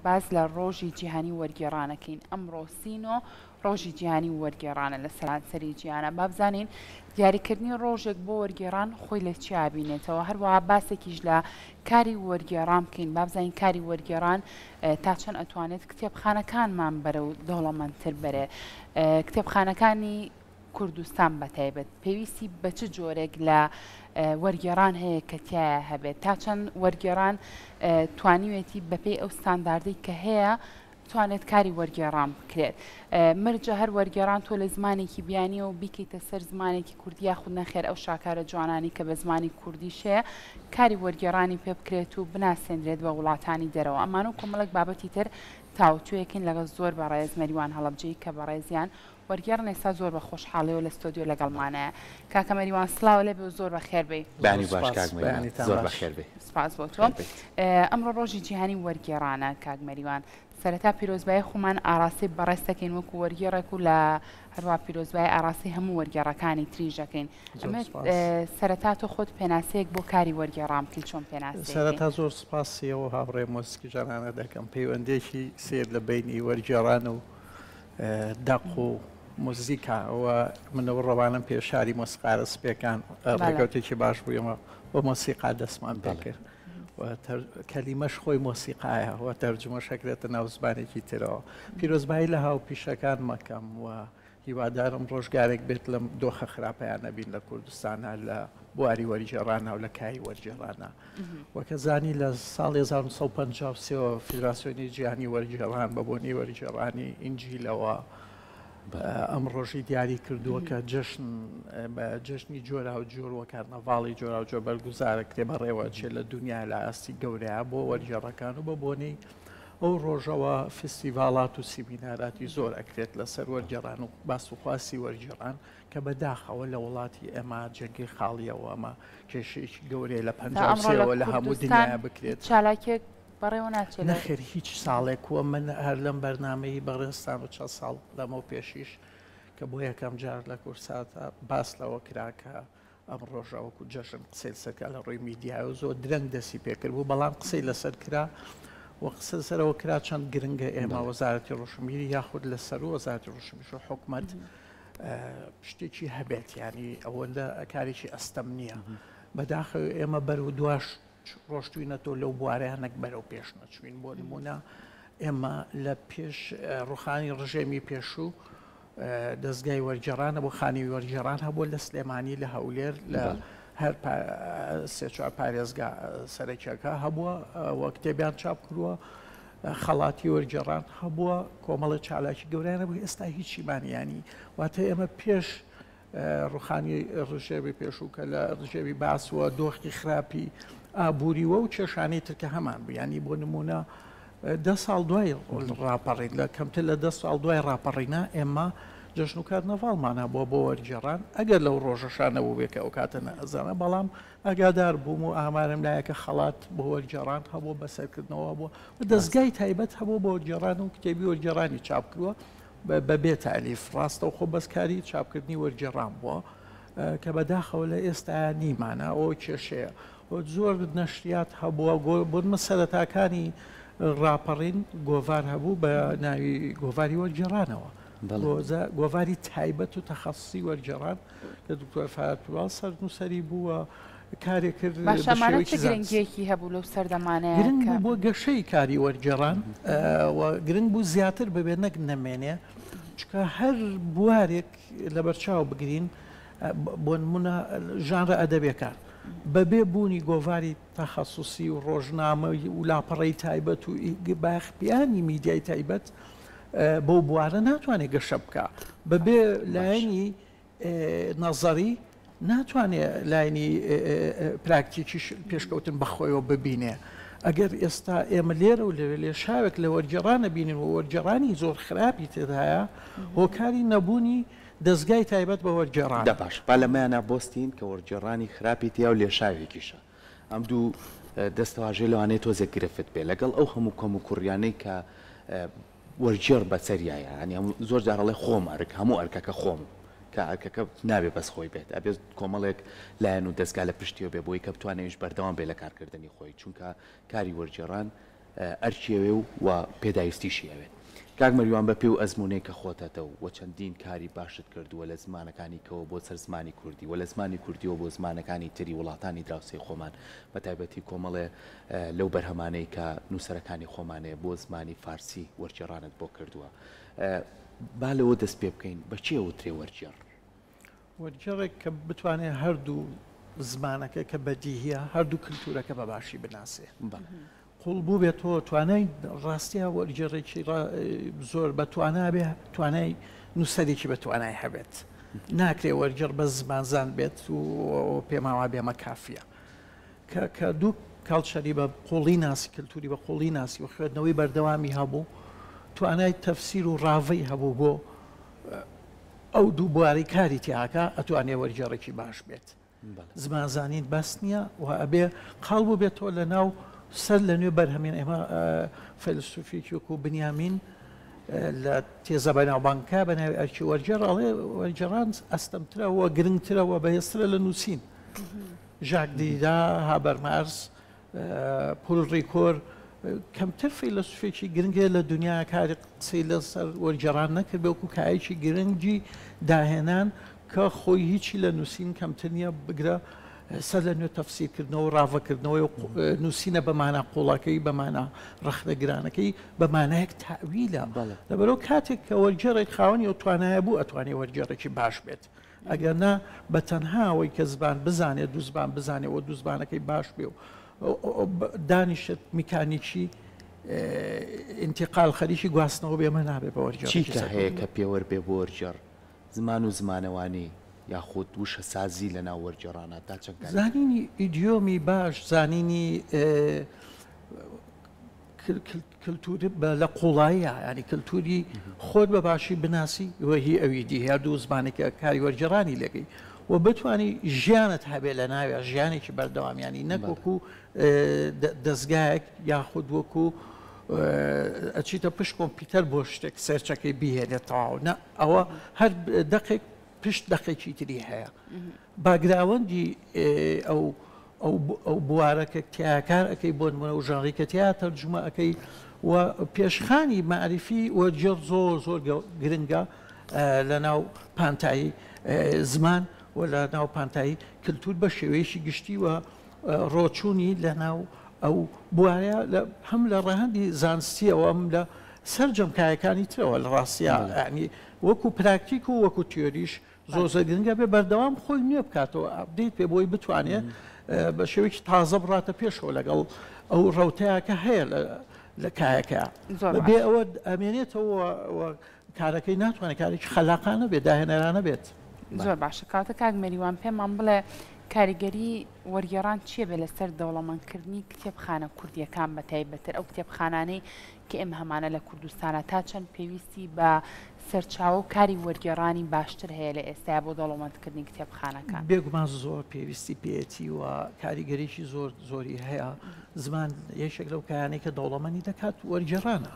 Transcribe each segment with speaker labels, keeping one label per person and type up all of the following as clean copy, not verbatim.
Speaker 1: باز لە ڕۆژی جیهانی وەرگێڕانەکەین. ئەمڕۆ سینۆ ڕۆژی جیهانی وەرگێڕانە لە سەرانسەری جیهانە. با بزانین دیاریکردنی ڕۆژێک بۆ وەرگێڕان خۆی لە چی بینێتەوە. هەروەها باسێکیش لە کاری وەرگێڕان بکەین. با بزانین کاری وەرگێڕان تا چەند ئەتوانێت کتێبخانەکانمان بەرەو دەوڵەمەندتر بەرێ. کتێبخانەکانی کوردستان بەتایبەت پێویستی بە چ جۆرێک لە وەرگێڕان هەیە کە تایە هەبێت، تا چەند وەرگێڕان توانیوێتی بەپێی ئەو ستانداردی کە هەیە توانێت کاری وەرگێڕان بکرێت. مرجە هەر وەرگێڕان تۆ لە زمانێکی بیانیە و بیکەیتە سەر زمانێکی کوردی یاخود نەخێر ئەو شاکارە جوانانی کە بە زمانی کوردیشەیە کاری وەرگێڕانی پێ بکرێت و بناسێنرێت بە وڵاتانی دەرەوە. ئەمان و کۆمەڵک بابەتی تر تاوتوێکین لەگەڵ زۆر بە ڕێز مەریوان هەڵەبجەی کە بە ڕێزیان وەرگێڕن ئێستا زۆر بە خۆشحاڵیەوە لە ستۆدیۆ لەگەڵمانەیە. کاکە مەریوان سڵاو لێ بێ و زۆر بەخێر بێ.
Speaker 2: بانی باش کاک مەریوان، زۆر بەخێر بێ.
Speaker 1: سپاس بۆ تۆ. ئەمڕۆ ڕۆژی جیهانی وەرگێڕانە کاک مەریوان. سەرەتا پیرۆزبایی خۆمان ئاراسی بەڕێز دەکەین وەکو وەرگێڕێک و لە هەروە پیرۆزبایی ئاراسی هەموو وەرگێڕەکانی تریش دەکەین. ئەمێت سەرەتا تۆ خۆت پێناسەیەک بۆ کاری وەرگێڕان بکەیت، چۆن پێناسەیەک؟
Speaker 3: سەرەتا زۆر سپاسیەوە هاوڕێ مۆسیقی جانانە دەکەم. پەیوەندێکی سێر لە بینی وەرگێڕان و دەق و مۆزیکاەوە منەوە ڕەوانم پێشاری مۆسیقارە سپێکان ڕێکەوتێکی باش بوویەوە بۆ مۆسیقا دەستمان پێکرد. کەلیمەش خۆی مۆسیقایە و تەرجمە شەکرێتە ناو زبانێکی ترەوە. پیرۆزبایی لە هاو پیشەکان مەکەم و هیوادارم ڕۆژگارێک بێت لەم دۆخە خراپەیان نەبین لە کوردستانە لە بواری وەرگێڕانە و لە کای وەرگێڕانە. وەکە زانی لە ساڵی 1950 فیدراسیۆنی جیهانی وەرگێڕان بە بۆنی وەرگێڕانی ئینجیلەوە ئەم ڕۆژی دیاری کردووە کە جەژنی جۆرا و جۆر و کارنەڤاڵی جۆرا و جۆر بەرگوزارە کتێبە ڕێوە چێ لە دنیا لە ئاستی گەورەیە بۆ وەرگێڕەکان و بە بۆنەی ئەو ڕۆژەوە فستیڤالات و سیمیناراتی زۆر ئەکرێت لەسەر وەرگێڕان و باسوخواسی وەرگێڕان کە بەداخەوە لە وڵاتی ئێمە جەنگی خاڵیەوە ئەمە کێشەیەکی گەورەیە لە 53ەوە لە هەموو دنیا بکرێت.
Speaker 1: چالاکێک بەڕێوە ناچێت
Speaker 3: نەخێر هیچ ساڵێک وە من هەر لەم بەرنامەی بەڕێستان و چەند ساڵ لەمە پێشیش کە بۆ یەکەم جار لە کورساتە باس لەوە کراکە ئەم ڕۆژەوەکو جەژن قسەی سەرکە لە ڕۆی میدیای و زۆر درەنگ دەستی پێکرد بوو، بەڵام قسەی لەسەر کرا و قسە سەرەوە کرا چەند گرنگە ئێمە وەزارەتی ڕۆژنبیری یاخود لەسەر وەزارەتی ڕۆژنبیری و حکوومەت شتێکی هەبێت، ینی ئەوەندە کارێکی ئەستەم نییە. بەداخەوە ئێمە بەرەو دواش ڕۆشتوینەتەوە لەو بوارەیانەک بەرەو پێش نەچوین. بۆ نمونە ئێمە لە پێش ڕوخانی ڕژێمی پێشوو دەستگای وەرگێڕانە بۆ خانی وەرگێڕان هەبووە لە سلێمانی لە هەولێر لە هەر سێ-چوار پارێزگا سەرەکیەکە هەبووە وە کتێبیان چاپ کردووە، خەڵاتی وەرگێڕان هەبووە، کۆمەڵە چالاکی گەورانە بوو. ئێستا هیچیمانیانی واتە ئێمە پێش ڕوخانی ڕژێوی پێشوو کە لە ڕژێوی باسووە دۆخی خراپی ئابووریوە و کێشانەی ترکە هەمان بوو. ینی بۆ نمونە 10 ساڵ دوای ڕاپەڕین لە کەمتر لە 10 ساڵ دوای ڕاپەڕینا ئێمە جەژن و کارنەڤاڵمانە بووە بۆ وەرگێڕان. ئەگەر لەو ڕۆژەشانە بوو بێکە ئەو کاتە نەزانە، بەڵام ئاگادار بووم و ئامارم لایەکە خەڵات بۆ وەرگێڕان هەبوو، بەسەرکردنەوە بووە و دەستگای تایبەت هەبوو بۆ وەرگێڕان و کتێبی وەرگێڕانی چاپ کردووە بەبێ تالیف. ڕاستە و خۆ بەسکاری چاپکردنی وەرگێڕان بووە کە بەداخەوە لە ئێستا نیمانە ئەو کێشەیە. زۆر نەشریات هەبووە بۆنمە سەرەتاکانی ڕاپەڕین گۆڤار هەبوو بە ناوی گۆڤاری وەرگێڕانەوە، گۆڤاری تایبەت و تەخەسوسی وەرگێڕان کە دکتۆر فاراتوال سەرنووسەری بووە کارێک کرد.
Speaker 1: گرنگێکی هەبوو لەو سەردەمانەیە
Speaker 3: گرنگ بۆ گەشەی کاری وەرگێڕان گرنگ بوو زیاتر ببێ نەک نەمێنێ، چکە هەر بوارێک لە بەرچاو بگرین بۆ نمونە ژانرە ئەدەبیەکان بەبێ بوونی گۆڤاری تەخەسوسی و ڕۆژنامە و لاپەڕەی تایبەت و باخپیانی میدیای تایبەت بۆ بوارە ناتوانێت گەشە بکە، بەبێ لایەنی نەزەری ناتوانێت لایەنی پراکتیکی پێشکەوتن بەخۆیەوە ببینێ. ئەگەر ئێستا ئێمە لێرە و لێ شاوێک لە وەرگێڕانە بینین و وەرگێڕانی زۆر خراپی تێدایە هۆکاری نەبوونی دەستگای تایبەت بە وەرگێڕان.
Speaker 2: باش پالەمایانە بۆستین کە وەرگێڕانی خراپی تیا و لێشاوێکیشە. ئەم دوو دەستەواژێ لەوانەیە تۆزێک گرفت بێ لەگەڵ ئەو هەموو کەم و کوڕیانەی کە وەرگێڕ بەسەریایە، ینی زۆر جارەڵێ خۆم ئەرک هەموو ئەرکەکە خۆم کە ئەرکەکە نابێ بەس خۆی بێت، ئەبێت کۆمەڵێک لایەن و دەستگا لە پشتیەوە بێ بۆی کە بتوانێش بەردەوام بێ لە کارکردنی خۆی، چونکە کاری وەرگێڕان ئەرکیەوێ و پێداویستیشیەوێت. کاک مەریوان بە پێ و ئەزمونەی کە خۆتەتەوە و چەندین کاری باشت کردووە لە زمانەکانی کەەوە بۆ سەر زمانی کوردی و لە زمانی کوردیەوە بۆ زمانەکانی تری وڵاتانی دراوسەی خۆمان بە تایبەتی کۆمەڵێ لەو بەرهەمانەی کە نووسەرەکانی خۆمانەیە بۆ زمانی فارسی وەرجێڕانت بۆ کردووە. با لەوە دەست پێ بکەین بەچێ وترێ وەرجێڕ؟
Speaker 3: وەرجێڕێک کە بتوانێت هەردوو زمانەکە کە بەدیهە هەردوو کللتورەکە بە باشی بناسێ. قوڵ بوو بێتەوە توانای ڕاستیە وەرجێڕێکی زۆر بەتوانە بێ توانای نووسەرێکی بەتوانای هەبێت. ناکرێ وەرجێڕ بە زمانزان بێت و پێماوا بێمە کافیە کە دوو کاڵچەری بە قوڵی ناسی کللتوری بە قوڵی ناسی و خوێندنەوەی بەردەوامی هەبوو توانای تەفسیر و ڕاوەی هەبوو بۆ ئەو دوو بواری کاری تیاکە ئەتوانێ وەرجێڕێکی باش بێت. زمانزانین بەس نییە و ئەبێ قاڵ بوو بێتەوە لە ناو سەر لە نوێ بەرهەمێن ئێمە فەیلسوفێکی وەکو بنیامین لە تێزە بەناوبانکە بە ناوی ئەرکی وەرجێڕ ئەڵێ وەرجێڕان ئەستەمترەوە گرنگترەوە بەهێزترە لە نووسین. ژاک دیدا، هابەرمارس، پۆل ڕیکۆر کەمتر فەیلسوفێکی گرنگێ لە دنیا کاری قسەی لەسەر وەرجێڕان نەکرد بەوەکو کایەکی گرنگی داهێنان کە خۆی هیچی لە نووسین کەمتر نییە بگرە سەر لە نوێ تەفسیرکردنەوە و ڕاوەکردنەوەی نووسینە بەمانە قوڵەکەی بەمانە ڕەخنەگرانەکەی بەمانایەک تاویلە. لەبەرەوە کاتێک کە وەرجێڕێک خاوەنی ئەو توانایە بوو ئەتوانێت وەرجێڕێکی باش بێت. ئەگەر نا بە تەنهاەوەی کە زبان بزانێت دوو زبان بزانێت و دوو زبانەکەی باش بێ و دانیشت میکانیکی ئینتیقال خەریکی گواستنەوە بێمە نابێت بە وەرجێڕ.
Speaker 2: چی کە هەیە کە پێوەربێ بۆ وەرجێڕ؟ زمان و زمانەوانی یاخود وشە سازی لە ناو وەرجێڕانەدا چەند
Speaker 3: زانینی ئیدیۆمی باش، زانینی کللتوری لە قوڵاییە ینی کللتوری خۆت بە باشی بناسی وەهی ئەویدی هەردوو زمانێکە کاری وەرجێڕانی لەگەی و بتانی ژیانت هەبێت لە ناوێ ژیانێکی بەردەوامیانی نەکوەکو دەستگایەک یاخود وەکو ئەچیتە پشت کۆمپیوتەر بۆ شتێک سەرچەکەی بیهێنێتەوە نە ئەوە هەر دقێک پشت دقێکی تری هەیە. باگراوەندی ئەو بوارەکە تیاکار ئەەکەی بۆ نمونە و ژاڕیکەتیا تەرجمە ئەەکەی و پێشخانی معریفی وەرجێڕ زۆر زۆر گرنگە لە ناو پانتایی زمان و لە ناو پانتایی کللتور بە شێوەیەشی گشتی و ڕۆچوونی لە ناو ئەو بوارە هەم لە ڕەهەندی زانستیەوە ئەم لە سەررجەمکایەکانی ترەوە لە ڕاستیە ینی وەکو پراکتیک و وەکو تیۆریش زۆر گرنگە بێ بەردەوام خۆی نوێ بکاتەوە ئەبدەیت پێ بۆی بتوانێت بە شێوەیەکی تازە بڕاتە پێشەوە لەگەڵ ئەو ڕەوتەیەکە هەیە لە کایەکە بێ ئەوە ئەمێنێتەوە کارەکەی ناتوانێت کارێکی خەلاقانە بێت داهێنەرانە بێت.
Speaker 1: زۆر باشە کاتە کاک مەریوان پێمان بڵێ کاریگەری وەرگێڕان چییە بێ لەسەر دەوڵەمەندکردنی کتێبخانە کوردیەکان بە تایبەتر ئەو کتێبخانانەی کە ئێمە هەمانە لە کوردستانە تا چەند پێویستی بە سەرچاوە و کاری وەرگێڕانی باشتر هەیە لە ئێستا بۆ دەوڵەمەندکردنی کتێبخانەکان؟
Speaker 3: بێگومان زۆر پێویستی پێێتی و کاریگەریشی زۆر زۆری هەیە. زمان یەکێک لەو کارانەی کە دەوڵەمەندی دەکات وەرگێڕانە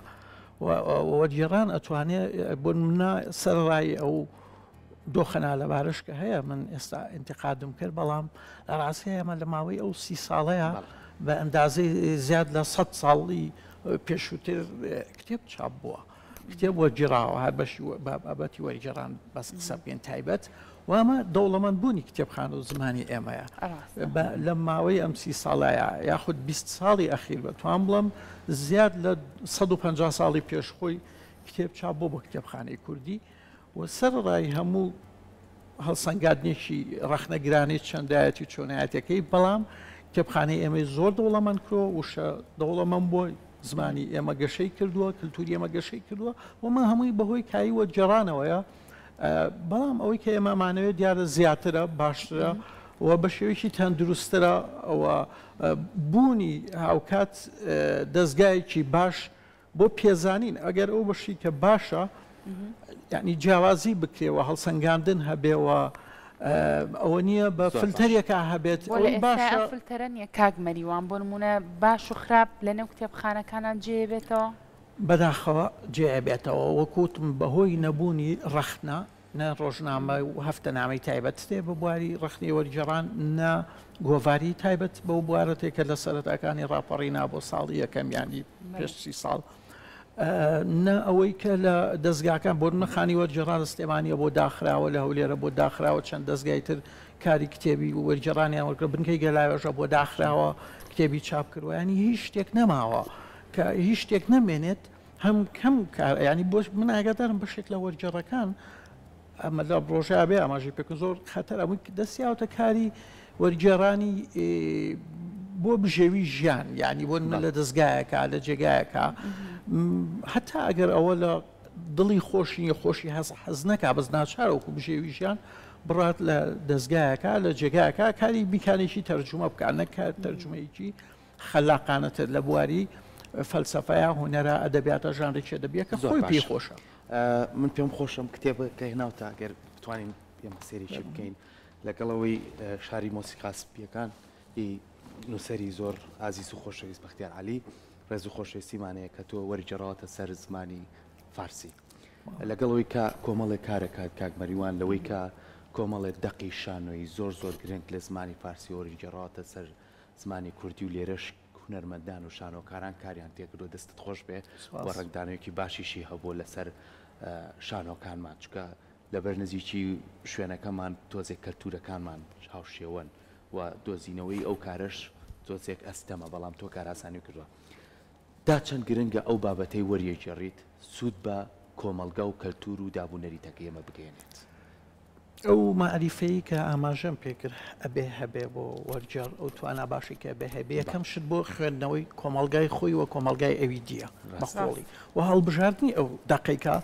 Speaker 3: وەرگێڕان ئەتوانێت بۆ منە سەرڕای ئەو دۆخەنا لەبارش کە هەیە من ئێستا ئینتقادم کرد بەڵام لە ڕاستی ئەمە لە ماوەی ئەو 30 ساڵەیە بە ئەندازەی زیاد لە 100 ساڵی پێشووتر کتێب چاپ بووە کتێب وەرگێڕاوە هەر بەشی بابەتی وەرگێڕان بەس قسە بێن تایبەت و ئەمە دەوڵەمەندبوونی کتێبخانە و زمانی ئێمەیە لە ماوەی ئەم 30 ساڵایە یاخود 20 ساڵی ئەخیر بەتوان بڵم زیاد لە 150 ساڵی پێشخۆی کتێب چاپ بۆ کتێبخانەی کوردی و سەرڕای هەموو هەڵسەنگاندنێکی ڕەخنەگرانی چەندایەتی چۆنایەتەکەی بەڵام کتێبخانەی ئێمەی زۆر دەوڵەمەند کرۆ وشە دەوڵەمەند بۆ زمانی ئێمە گەشەی کردووە کللتوری ئێمە گەشەی کردووە ومە هەمووی بەهۆی کایی وەرگێڕانەوەیە بەڵام ئەوەی کە ئێمەمانەوێت دیارە زیاترە باشترە و بە شێوەیەکی تەندروسترە ئەوە بوونی هاوکات دەستگایەکی باش بۆ پێزانین ئەگەر ئەو بەشی کە باشە یعنی جیاوازی بکرێەوە هەڵسەنگاندن هەبێەوە ئەوە نییە بە فلتەرێکە هەبێت
Speaker 1: فلتەرە نیە کاک مەریوان بۆ نمونە باش و خراپ لە نێو کتێبخانەکانان جێبێتەوە
Speaker 3: بەداخەوە جێبێتەوە وەکوتم بەهۆی نەبوونی ڕەخنە نە ڕۆژنامە و هەفتە نامەی تایبەت تێ بە بواری ڕخنی وەرگێڕان نە گۆڤاری تایبەت بەو بوارەتێکە لە سەرەتاکانی ڕاپەڕینا بۆ ساڵی یەکەمیانی پێشی ساڵ نە ئەوەی کە لە دەستگاکان بۆ نەخانی وەرگێڕان سلێمانیە بۆ داخراوە لە هەولێرە بۆ داخراوە چەند دەستگای تر کاری کتێبی و وەرگێڕانیان وەرگرە بنکەی گەلاوێژە بۆ داخراوە کتێبی چاپ کردوە ینی هیچ شتێک نەماوە کە هیچ شتێک نەمێنێت هەم کەم کار ینی بۆ من ئاگادارم بەشێک لە وەرگێڕەکان ئەمە لە ڕۆژە بێ ئاماژی پێک زۆر خەتەر ئەمووی دەستیاوتە کاری وەرگێڕانی بۆ بژێوی ژیان یعنی بۆ لە دەستگایەکە لە جێگایەکە هەتا ئەگەر ئەوە لە دڵی خۆشی خۆشی حەز نەکا بەس ناچارەوەکو بژێوی ژیان بڕات لە دەستگایەکە لە جێگایەکە کاری بیکانێکی تەرجمە بکات نەکە تەرجمەیەکی خەلاقانەتر لە بواری فەلسەفەیە هونەرە ئەدەبیاتە ژانرێکی ئەدەبیەکە خۆی پێی خۆشە
Speaker 2: من پێم خۆشم کتێبە کە هێناوتە ئەگەر بتوانین پێمە سێریکی بکەین لەگەڵەوەی شاری مۆسیقاسپیەکان نووسەری زۆر ئازیز و خۆشەویست بەختیار عەلی ڕێز و خۆشەویستیمانەیە کە تۆ وەرگێڕاوەتە سەر زمانی فارسی لەگەڵەوەی کە کۆمەڵێک کارەکات کاکمەریوان لەوەی کە کۆمەڵێک دەقی شانۆی زۆر زۆر گرنگ لە زمانی فارسی وەرگێڕاوەتە سەر زمانی کوردی و لێرەش هونەرمەندان و شانۆکاران کاریان تێکردو دەستت خۆش بێ بۆ ڕنگدانەوەیکی باشیشی هەبوو لەسەر شانۆکانمان چکە لەبەر نزیکی شوێنەکەمان تۆزێک کەلتورەکانمان هاوشێوەن و دۆزینەوەی ئەو کارش تۆزێک ئەستەمە بەڵام تۆ کاراسانی کردووە دا چەند گرنگە ئەو بابەتەی وەریەگێڕیت سوود بە کۆمەلگا و کەلتور و دابوونەری تەکەیەمە بگەێنێت
Speaker 3: ئەو مەعریفەیە کە ئاماژەم پێکرد ئەبێ هەبێ بۆ وەرجێڕ ئەو توانە باشی کە بێ هەبێ یەکەم شت بۆ خوێندنەوەی کۆمەلگای خۆی وە کۆمەلگای ئەوی دیە بەخۆڵی و هەڵبژاردننی ئەو دقیقا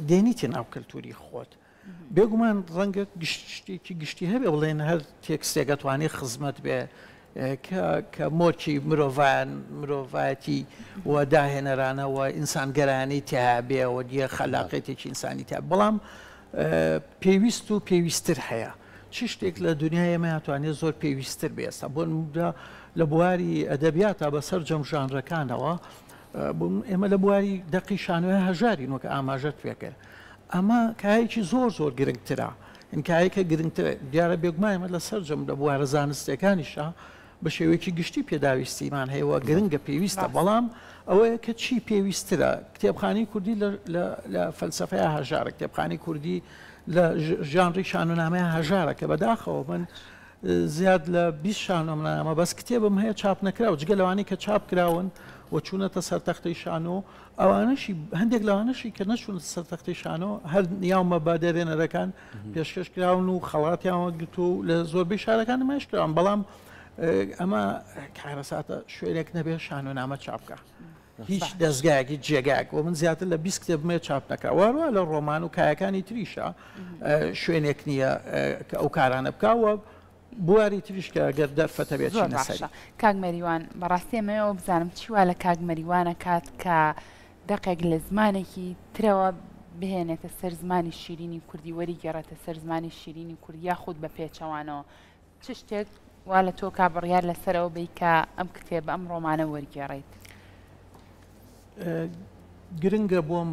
Speaker 3: دێنیتە ناو کەلتوری خۆت بێگومان ڕەنگە شتێکی گشتی هەبێ بڵێن هەر تێکستێگەتوانی خزمەت بێ کە مۆچی مرۆڤایەتی و داهێنەرانەوە ئینسانگەرانی تیابێەوە دیە خەلاقێتێکی ئینسانی تا بەڵام پێویست و پێویستتر هەیە چ شتێک لە دنیای ئەمەیانتوانێت زۆر پێویستتر بێستا بۆ لە بواری ئەدەبیاتە بەسەر جەمژانرەکانەوە ئێمە لە بواری دەقی شانۆیە هەژاری نوکە ئاماژەت پێکە ئەمە کایەکی زۆر زۆر گرنگترە ئینکایەکە گرنگتر دیارە بێگومایمە لە سەررجەم لە بوارە زانستەکانیشە بە شێوەیەکی گشتی پێداویستیمان هەیەوە گرنگە پێویستە بەڵام ئەوەیە کە چی پێویسترە کتێبخانی کوردی لە فەلسەفەیە هەژارە کتێبخانی کوردی لە ژانری شانۆنامەیە هەژارە کە بەداخەوە من زیاد لە 20 شانۆنامە بەس کتێبم هەیە چاپ نەکراوە جگە لەوانی کە چاپ کراون و چوونەتە سەر تەختەی شانۆ ئەوانەشی هەندێک لەوانەشی کە نەچوون سەر تەختەی شانۆ هەر نیاومە بادێرێنەرەکان پێشکەش کراون و خەڵاتیانوە گرت و لە زۆربەی شارەکان نمایش کراون بەڵام ئەمە کارەساتە شوێنێک نەبێ شانۆنامە چاپکە هیچ دەستگایەکی جێگایك و من زیاتر لە 20 کتێبمێ چاپ نەکە وارە لە ڕۆمان و کایەکانی تریشە شوێنێک نییە کە ئەو کارانە بکوە بواری تریش کە گەر دەرفەتە بێت
Speaker 1: کاگمەریوان بەڕاستی ئەمەوە بزانم چیوا لە کاگمەریوانە کات کە دەقێک لە زمانێکی ترەوە بهێنێتە سەر زمانی شیرینی کوردی وەریگەڕێتە سەر زمانی شیرینی کوردی یاخود بە پێچەوانەوە چ شتێک وا لە تۆ کا بڕیار لەسەرەوە بی کە ئەم کتێبە ئەم ڕۆمانە وەرگێڕیت
Speaker 3: گرنگە بۆم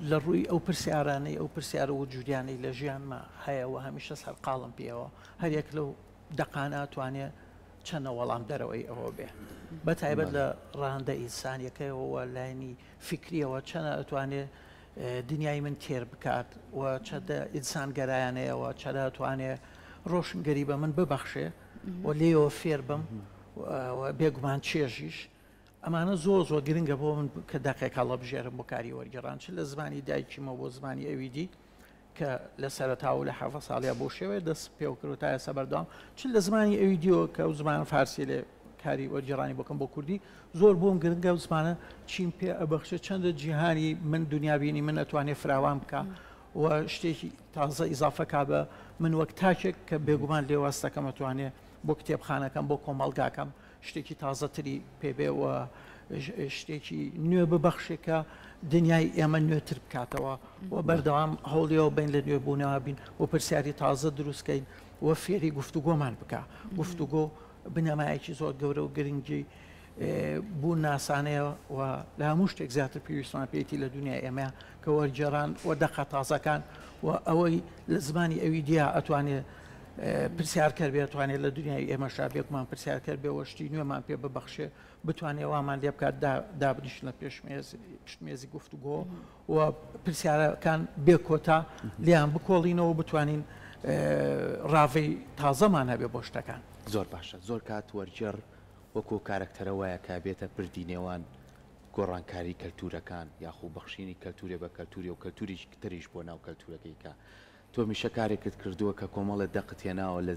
Speaker 3: لە ڕووی ئەو پرسیارانەی ئەو پرسیارە وجودیانەی لە ژیانمە هەیەەوە هەمیشە سەرقاڵم پێەوە هەرێک لەو دەقانە توانێت چەندە وەڵام دەرەوەی ئەوە بێ بە تایبەت لە ڕاندە ئینسانیەکەیەوە لاینی فکریەوە چەنە ئەتوانێت دنیای من تێر بکات و چەندە ئینسان گەرایانەیەوە چەدا ئەتوانێت ڕۆشنگەری بە من ببەخشێ و لێەوە فێر بم بێگومان چێژیش ئەمانە زۆر زۆر گرنگە بۆ من کە دەقێک هەڵە بژێرم بۆ کاری وەرگێڕان چ لە زمانی دایکیمەوە بۆ زمانی ئەویدی کە لە سەرەتاو لە حەفە ساڵیا بۆ شێوەیە دەست پێوکرد تا ئێستا بەردەوام چ لە زمانی ئەویدیۆ کە ئەو زمان فارسی لێ کاری وەرگێڕانی بۆکەم بۆ کوردی زۆر بۆم گرنگە و زمانە چیم پێ ئەبەخشێت چەندە جیهانی من دنیابینی من ئەتوانێت فراوان بکە و شتێکی تازە ئیزافەکە بە من وەک تاکێک کە بێگومان لێوەستەکەم ئەتوانێت بۆ کتێبخانەکەم بۆ کۆمەڵگاکەم شتێکی تازەتری پێبێەوە شتێکی نوێ ببەخشێکە دنیای ئێمە نوێتر بکاتەوە و بەردەوام هەوڵیەوە بین لە نوێبوونەوە بین و پرسیاری تازە دروستکەین و فێری گفتوگۆمان بکە گفتوگۆ بنەمایەکی زۆر گەورە و گرنگی بوو ناسانەیە و لە هەموو شتێک زیاتر پێویستمان پێیتی لە دنیای ئێمە کە وەرگێڕان و دەقە تازەکان و ئەوەی لە زمانی ئەوی دیا ئەتوانێت پرسیارکەر بێتوانێت لە دنیای ئێمەشا بێکمان پرسیارکەر بێوەشتی نوێمان پێ ببەخشێ بتوانێت وامان لێ بکات دابنیش لە پێشمێزی گفتوگۆ و پرسیارەکان بێ کۆتا لیان بکۆڵینەوە بتوانین ڕاوی تازەمان هەبێ بۆ شتەکان.
Speaker 2: زۆر باشە، زۆر کات وەرجێڕ وەکو کارکتەرە وایە کا بێتە پردی نێوان گۆڕانکاری کەلتورەکان یاخو بەخشینی کەلتورێ بە کەلتوری و کەلتوریش تریش بۆ ناو کەلتورەکەیکە. تۆ میشە کارێکت کردووە کە کۆمەڵە دەقتێناوە لە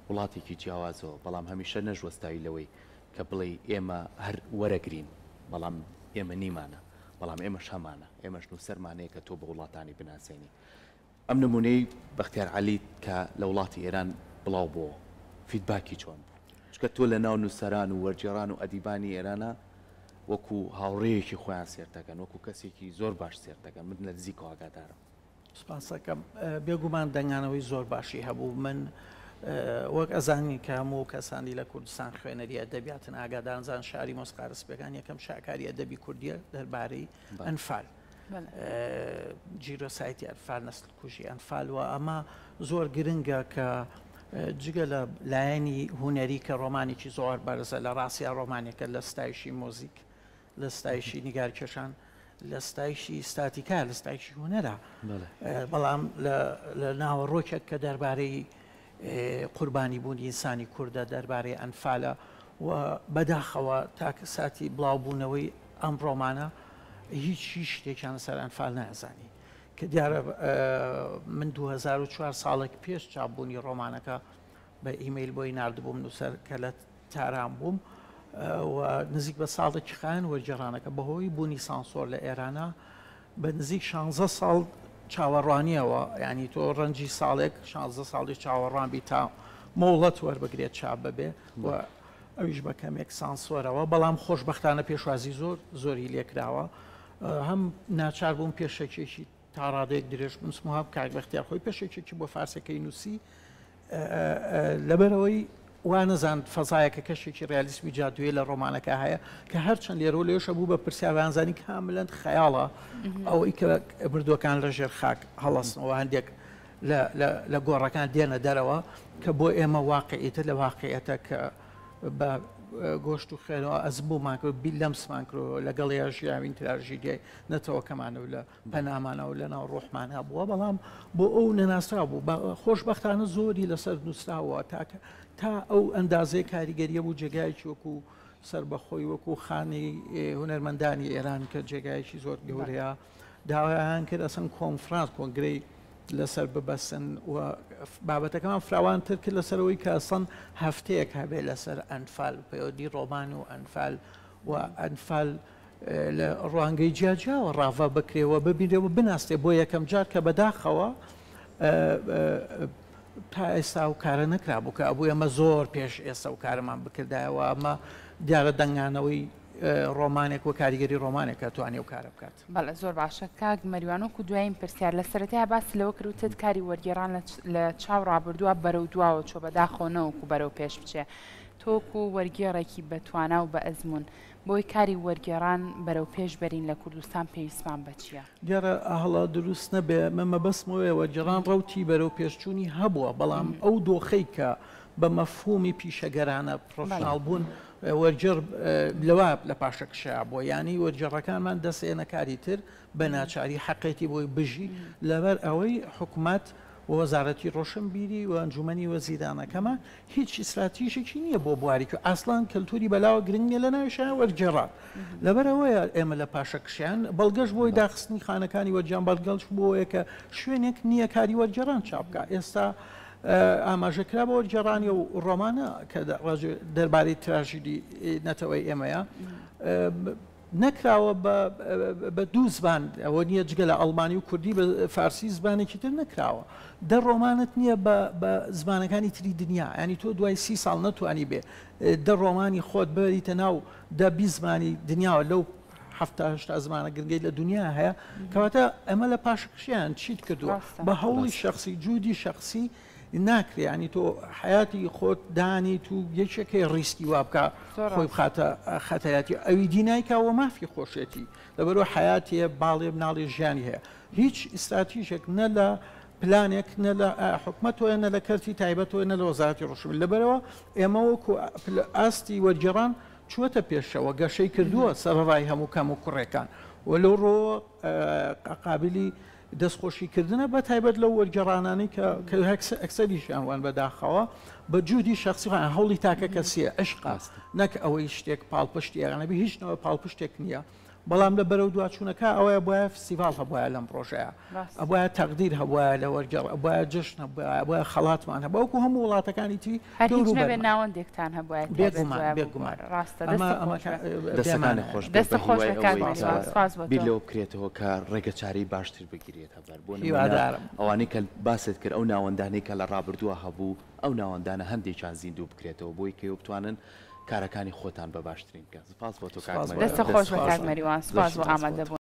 Speaker 2: وڵاتێکی جیاوازەوە، بەڵام هەمیشە نەژوەستایی لەوەی کە بڵێ ئێمە هەر وەرەگرین، بەڵام ئێمە نیمانە، بەڵام ئێمەش هەمانە، ئێمەش نووسەرمانەیە کە تۆ بە وڵاتانی بناسیێنی. ئەم نمونەی بەختیار عەلی کە لە وڵاتی ئێران بڵاو بووە فیدباکی چۆن بوو؟ چکە تۆ لە ناو نووسەران و وەرجێڕان و ئەدیبانی ئێرانە وەکو هاوڕێیەکی خۆیان سێر دەکەن، وەکو کەسێکی زۆر باش سێر دەکەن، من لە نزیکەوە ئاگادارم.
Speaker 3: سپاسەکەم. بێگومان دەنگانەوەی زۆر باشی هەبوو. من وەک ئەزانی کە هەموو کەسانی لە کوردستان خوێنەری ئەدەبیاتن ئاگادارنزان شاری مۆسقارسپەکان یەکەم شاکاری ئەدەبی کوردیە دەربارەی ئەنفال، جیرۆسایتی ئەنفال، نەسل کوژی ئەنفال، و ئەمە زۆر گرنگە کە جگە لە لایەنی هوەری کە ڕۆمانێکی زۆر بەرزە لە ڕاستیا ڕۆمانێکە لە ستایشی مۆزیک، لە ستایشی نیگارکێشان، لە ستایشی ستاتیکا، لە ستایشی هوەرە، بەڵام لە ناوەڕۆکێک کە دەربارەی قوربانی بوونی ئینسانی کووردە دەربارەی ئەنفالە و بەداخەوە تاکە ساتی بڵاوبوونەوەی ئەم ڕۆمانە هیچ شتێکیان لەسەر ئەنفال نازانی کە دیارە من 2004 ساڵێک پێش چاپبوونی ڕۆمانەکە بە ئیمەیل بۆی نردبووم نووسەر کە لە تاران بووم و نزیک بە ساڵێکی خایەن وەرگێڕانەکە بەهۆی بوونی سانسۆر لە ئێرانە بە نزیک 16 ساڵ چاوەڕوانیەوە، ینی تۆ ڕەنجی ساڵێک 16 ساڵی چاوەڕوانبی تا مۆڵەت وەربگرێت چاپ ببێ و ئەویش بە کەمێک سانسۆرەوە، بەڵام خۆشبەختانە پێشوازی زۆری لێکراوە. هەم ناچار بووم پێشێکێکی تا ڕادەیەک درێژ بنووسمەوە کاک بەختیار خۆی پێشێکێکی بۆ فارسەکەی نووسی لەبەرەوەی وا نەزانت فەزایەکە کەشێکی ڕیالیسمی جادوێ لە ڕۆمانەکە هەیە کە هەرچەند لێرە لێشە بوو بە پرسیارانزانی کاملەن خەیاڵە ئەوەی کە بردوەکان لە ژێر خاک هەڵەستنەوە هەندێک لە گۆڕەکان دێنە دەرەوە کە بۆ ئێمە واقعیتە لە واقعیەتە کە بە گۆشت و خێرەوە ئەزبوومان کرد بی لەمسمان کرد لەگەڵ ژیاوین تراژی دێ نەتەوە کەمانە و لە پەنامانە و لە ناو ڕۆحمانە بووە، بەڵام بۆ ئەو نەناسرا بوو. خۆشبەختانە زۆری لەسەر نووسراوە تا ئەو ئەندازەی کاریگەریە بوو جێگایکی وەکو سربەخۆی وەکو خانی هونەرمەندانی ئێران کە جێگایکی زۆر گەورەیە داوایان کرد ئەسن کۆنفرانس کۆنگرەی لەسەر ببەسن و بابەتەکەمان فراوانتر کرد لەسەرەوەی کە ئەسەن هەفتەیەک هەبێ لەسەر ئەنفال پەیوەندی ڕۆمان و ئەنفال و ئەنفال لە ڕوانگەی جیاجیاوە ڕاوا بکرێەوە ببینێەوە بناستێ بۆ یەکەم جار کە بەداخەوە تا ئێستا و کارە نەکرا بوو کە ئەبوو ئەمە زۆر پێش ئێستا و کارمان بکردایەوە ئەمە دیارە دەنگانەوەی ڕۆمانێک و کاریگەری ڕۆمانێکە توانێ و کارە بکات.
Speaker 1: بەڵێ زۆر باشە کاک مەریوانۆک و دوایین پرسیار لە سەرەتای باسی لەوە کردوتت کاری وەرگێڕان لە چاو ڕابردووە بەرەو دواوە چۆ بەداخۆنەوەکو بەرەو پێش بچێ تۆکو وەرگێڕێکی بەتوانا و بە ئەزمون بۆی کاری وەرگێڕان بەرەو پێش بەرین لە کوردستان پێویستمان بە چییە؟
Speaker 3: دیارە ئاهڵا دروست نەبێ مەمە بەسمەوەی وەرگێڕان ڕەوتی بەرەو پێشچوونی هەبووە، بەڵام ئەو دۆخەی کە بە مەفهومی پیشەگەرانە پرۆفشناڵ بوون وەرجێڕ لەوە لە پاشەکشا بۆ ینی وەرجێڕەکانمان دەسێنە کاری تر بە ناچاری حەقێتی بۆی بژی لەبەر ئەوەی حکوومەت وەزارەتی ڕۆشنبیری و ئەنجومەنی وەزیرانەکەمان هیچ ئیسراتیژێکی نییە بۆ بواری و ئاسڵان کەلتوری بەلاوە گرنگە لە ناویشیان وەرجێڕان لەبەرەوەیە ئێمە لە پاشەکشیان بەڵگەش بۆی داخستنی خانەکانی وەرجیان بەڵگەڵش بۆیە کە شوێنێک نییە کاری وەرجێڕان چاپکە. ئێستا ئاماژەکرا بە وەرجێڕانی و ڕۆمانە کە دەربارەی تراژیدی نەتەوەی ئێمەیە نەکراوە بە دوو زبان ئەوە نییە جگە لە ئەڵمانی و کوردی بە فارسی زبانێکی تر نەکراوە ڕۆمانت نییە بە زمانەکانی تری دنیا ینی تۆ دوای 30 ساڵ نەتوانی بێ ڕۆمانی خۆت بەریتە ناو 20 زمانی دنیاوە لەو 70 زمانە گرنگی لە دنیا هەیە کەواتە ئەمە لە پاشەکشیان چیت کردووە بە هەوڵی شخصی جوودی شخصی ناکرێ ینی تۆ حیاتی خۆت دانی تو یەکێکی ڕیسکی وا بکە خۆی بخاتە خەتایەتی ئەوی دینایکەوە مافی خۆشێتی لەبەرەوە حیاتیە باڵێ مناڵی ژیانی هەیە هیچ ئیستراتیژێک نە لە پلانێک نە لە حکومەتۆە نە لە کەرتی تایبەتەوە نە لە وەزارەتی ڕۆژئاوای لەبەرەوە ئێمە وەکو ئاستی وەرگێڕان چووەتە پێشەوە گەشەی کردووە سەرڕای هەموو کەم و کوڕێکان وەلو ڕۆ قابلی دەستخۆشیکردنە بە تایبەت لەو وەرگێڕانانی کە ئەکسەریشیان وان بەداخەوە بە جوودی شخصیان هەوڵی تاکە کەسیە عشق نەک ئەوەی شتێک پاڵپشتیانەبی هیچنەوە پاڵپشتێک نییە بەڵام لە بەرەو دوچوونەکە ئەوەیە بۆە فستیڤال هەبواە لەم ڕۆژەیە ئەوە تەقدیر هەبواە لە وەرگێڕ ئەوە جشن هەبواە خەڵاتمان هەبوو وەکو هەموو وڵاتەکانی تری
Speaker 1: ناوەندێکتان هەبواە
Speaker 3: بێگومان
Speaker 1: ڕاستە
Speaker 2: دەستەکانی خۆش
Speaker 1: دەستە خۆش
Speaker 2: بیر لەوە بکرێتەوە کە ڕێگە چارەی باشتر بگیرێت هەبەر بۆ ئەوانەی کە باست کرد ئەو ناوەندانەی کە لە ڕابردووە هەبوو ئەو ناوەندانە هەندێکیان زیندوو بکرێتەوە بۆی کە بتوانن کارەکانی خۆتان بە باشترین بکە سپاس بۆ تۆ
Speaker 1: دەستە خۆش بە کاک مەریوان سپاس بۆ ئامادەبوون